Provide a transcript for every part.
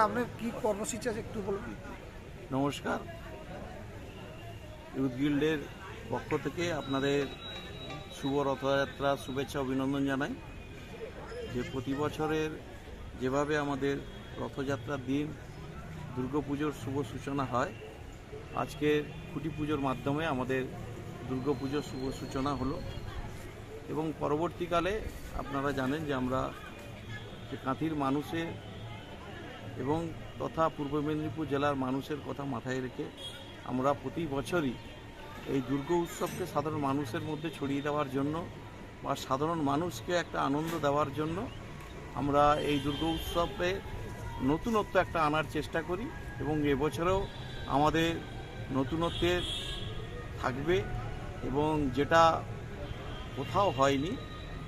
আপনার কি কর্মসূচি আছে একটু বলবেন? নমস্কার, ইউথ গিল্ডের পক্ষ থেকে আপনাদের শুভ রথযাত্রা শুভেচ্ছা অভিনন্দন জানাই। যে প্রতি বছরের যেভাবে আমাদের রথযাত্রার দিন দুর্গাপুজোর শুভ সূচনা হয়, আজকে খুঁটি পুজোর মাধ্যমে আমাদের দুর্গাপুজোর শুভ সূচনা হলো এবং পরবর্তীকালে আপনারা জানেন যে আমরা যে কাঁথির মানুষের এবং তথা পূর্ব মেদিনীপুর জেলার মানুষের কথা মাথায় রেখে আমরা প্রতি বছরই এই দুর্গা উৎসবকে সাধারণ মানুষের মধ্যে ছড়িয়ে দেওয়ার জন্য বা সাধারণ মানুষকে একটা আনন্দ দেওয়ার জন্য আমরা এই দুর্গা উৎসবে নতুনত্ব একটা আনার চেষ্টা করি এবং এবছরেও আমাদের নতুনত্বের থাকবে এবং যেটা কোথাও হয়নি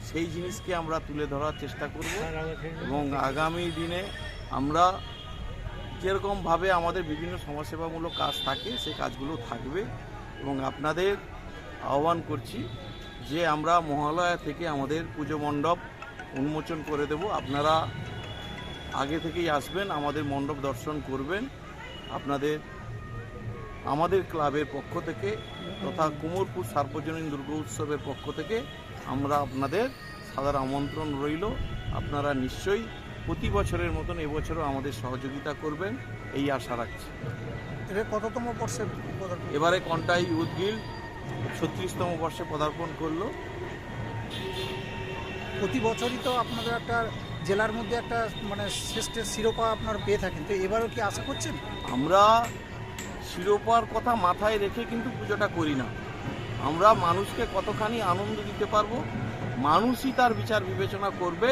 সেই জিনিসকে আমরা তুলে ধরার চেষ্টা করব এবং আগামী দিনে আমরা যেরকমভাবে আমাদের বিভিন্ন সমাজসেবামূলক কাজ থাকে সেই কাজগুলো থাকবে এবং আপনাদের আহ্বান করছি যে আমরা মহালয়া থেকে আমাদের পুজো মণ্ডপ উন্মোচন করে দেব। আপনারা আগে থেকেই আসবেন, আমাদের মণ্ডপ দর্শন করবেন। আমাদের ক্লাবের পক্ষ থেকে তথা কুমোরপুর সার্বজনীন দুর্গা উৎসবের পক্ষ থেকে আমরা আপনাদের সাদর আমন্ত্রণ রইল। আপনারা নিশ্চয়ই প্রতি বছরের মতন এবছরও আমাদের সহযোগিতা করবেন এই আশা রাখছি। কততম বর্ষে? এবারে কন্টাই ইউথ গিল্ড 36তম বর্ষে পদার্পণ করলো। প্রতি বছরই তো আপনাদের একটা জেলার মধ্যে একটা মানে শ্রেষ্ঠের শিরোপা আপনারা পেয়ে থাকেন, তো এবারও কি আশা করছেন? আমরা শিরোপার কথা মাথায় রেখে কিন্তু পুজোটা করি না। আমরা মানুষকে কতখানি আনন্দ দিতে পারবো মানুষই তার বিচার বিবেচনা করবে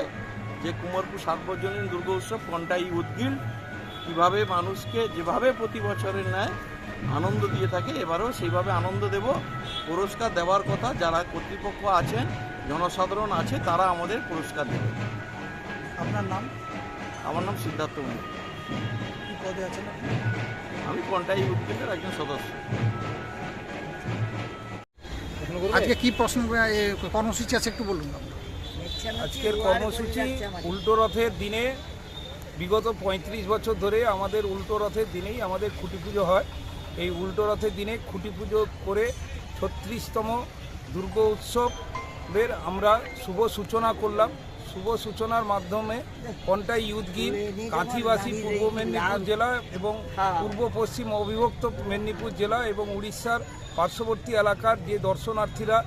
যে কুমোরপুর সার্বজনীন দুর্গা উৎসব কন্টাই ইউথ গিল্ড কীভাবে মানুষকে যেভাবে প্রতি বছরের ন্যায় আনন্দ দিয়ে থাকে এবারেও সেইভাবে আনন্দ দেব। পুরস্কার দেওয়ার কথা যারা কর্তৃপক্ষ আছেন, জনসাধারণ আছে, তারা আমাদের পুরস্কার দেবে। আপনার নাম? আমার নাম সিদ্ধার্থ মন্ডল। কী পদে আছেন? আমি কন্টাই ইউথ গিল্ডের একজন সদস্য। আজকে কি প্রশ্ন কর্মসূচি আছে একটু বলুন? আজকের কর্মসূচি উল্টো রথের দিনে বিগত 35 বছর ধরে আমাদের উল্টো রথের দিনেই আমাদের খুঁটি পুজো হয়। এই উল্টো রথের দিনে খুঁটি পুজো করে 36তম দুর্গা উৎসবের আমরা শুভ সূচনা করলাম। শুভ সূচনার মাধ্যমে কন্টাই ইউথ গিল্ড কাঁথিবাসী পূর্ব মেদিনীপুর জেলা এবং পূর্ব পশ্চিম অবিভক্ত মেদিনীপুর জেলা এবং উড়িষ্যার পার্শ্ববর্তী এলাকার যে দর্শনার্থীরা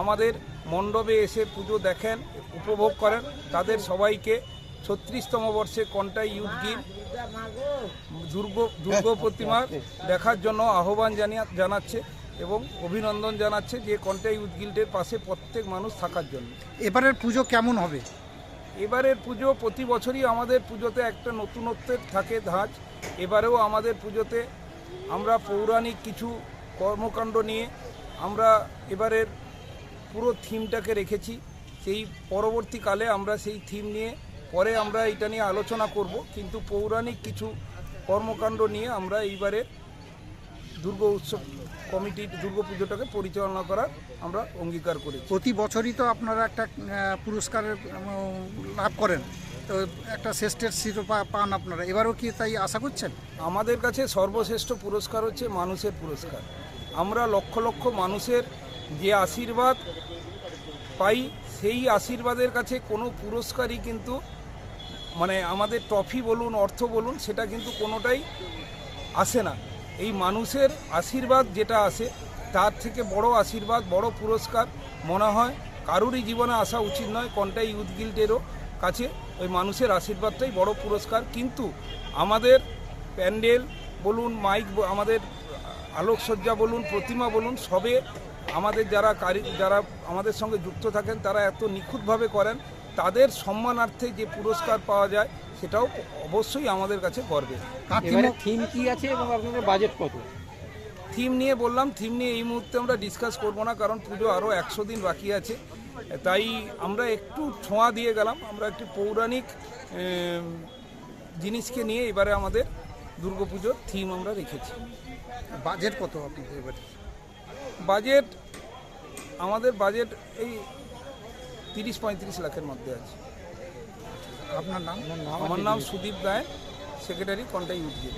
আমাদের মণ্ডপে এসে পুজো দেখেন, উপভোগ করেন, তাদের সবাইকে 36তম বর্ষে কন্টাই ইউথ গিল্ড দুর্গা প্রতিমা দেখার জন্য আহ্বান জানাচ্ছে এবং অভিনন্দন জানাচ্ছে যে কন্টাই ইউথ গিল্ডের পাশে প্রত্যেক মানুষ থাকার জন্য। এবারের পুজো কেমন হবে? এবারের পুজো প্রতি বছরই আমাদের পুজোতে একটা নতুনত্বের থাকে ধাঁচ। এবারেও আমাদের পুজোতে আমরা পৌরাণিক কিছু কর্মকাণ্ড নিয়ে আমরা এবারের পুরো থিমটাকে রেখেছি। সেই পরবর্তীকালে আমরা সেই থিম নিয়ে পরে আমরা এটা নিয়ে আলোচনা করব, কিন্তু পৌরাণিক কিছু কর্মকাণ্ড নিয়ে আমরা এইবারে দুর্গা উৎসব কমিটির দুর্গা পুজোটাকে পরিচালনা করার আমরা অঙ্গীকার করেছি। প্রতি বছরই তো আপনারা একটা পুরস্কার লাভ করেন, তো একটা শ্রেষ্ঠের শিরোপা পান আপনারা, এবারও কি তাই আশা করছেন? আমাদের কাছে সর্বশ্রেষ্ঠ পুরস্কার হচ্ছে মানুষের পুরস্কার। আমরা লক্ষ লক্ষ মানুষের যে আশীর্বাদ পাই, সেই আশীর্বাদের কাছে কোনো পুরস্কারই কিন্তু মানে আমাদের ট্রফি বলুন, অর্থ বলুন, সেটা কিন্তু কোনোটাই আসে না। এই মানুষের আশীর্বাদ যেটা আসে তার থেকে বড় আশীর্বাদ, বড় পুরস্কার মনে হয় কারুরই জীবনে আসা উচিত নয়। কন্টাই ইউথ গিল্ডেরও কাছে ওই মানুষের আশীর্বাদটাই বড় পুরস্কার। কিন্তু আমাদের প্যান্ডেল বলুন, মাইক, আমাদের আলোকসজ্জা বলুন, প্রতিমা বলুন, সবে আমাদের যারা আমাদের সঙ্গে যুক্ত থাকেন তারা এত নিখুঁতভাবে করেন, তাদের সম্মানার্থে যে পুরস্কার পাওয়া যায় সেটাও অবশ্যই আমাদের কাছে গর্বের। থিম কি আছে এবং আপনাদের বাজেট কত? থিম নিয়ে বললাম, থিম নিয়ে এই মুহূর্তে আমরা ডিসকাস করব না, কারণ পুজো আরও 100 দিন বাকি আছে। তাই আমরা একটু ছোঁয়া দিয়ে গেলাম, আমরা একটি পৌরাণিক জিনিসকে নিয়ে এবারে আমাদের দুর্গাপুজোর থিম আমরা রেখেছি। বাজেট কত আপনাদের এবারে? বাজেট আমাদের এই 30-35 লাখের মধ্যে আছে। আপনার নাম? আমার নাম সুদীপ গায়ে, সেক্রেটারি কন্টাই উদ্ভিদ।